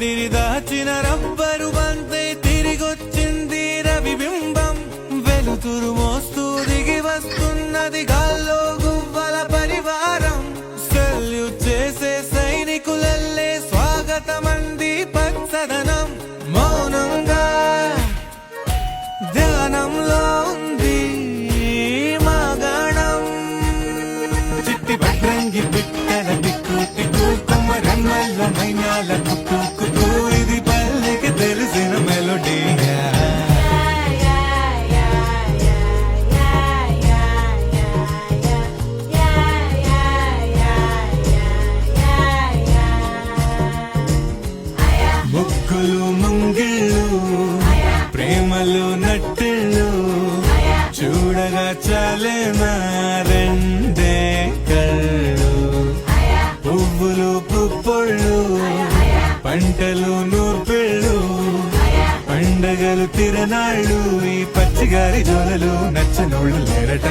రాత్రి దాచిన రబ్బరు బంతై తిరిగొచ్చింది రవిబింబం వెలుతురు మోస్తూ దిగి వస్తున్నది గాల్లో గువ్వల పరివారం సెల్యూట్ చేసే సైనికులల్లే స్వాగతమంది పచ్చదనం మౌనంగా ధ్యానంలో ఉంది మాగణం చిట్టి భద్రంగి పిట్టల టిక్కు టిక్కు కొమ్మరమ్మల మైనాల కుక్కు కుక్కు ఇది పల్లెకి తెలిసిన మెలోడీ ముగ్గులు ముంగిళ్ళు ప్రేమలు నట్టిళ్ళు చూడగా చాలేనా రెండే కళ్ళు పువ్వులు పుప్పొళ్ళు పంటలు నూర్పిళ్ళు పండగలు తిరనాళ్ళు ఈ పచ్చిగారి జోలలు నచ్చనోళ్ళు లేరట.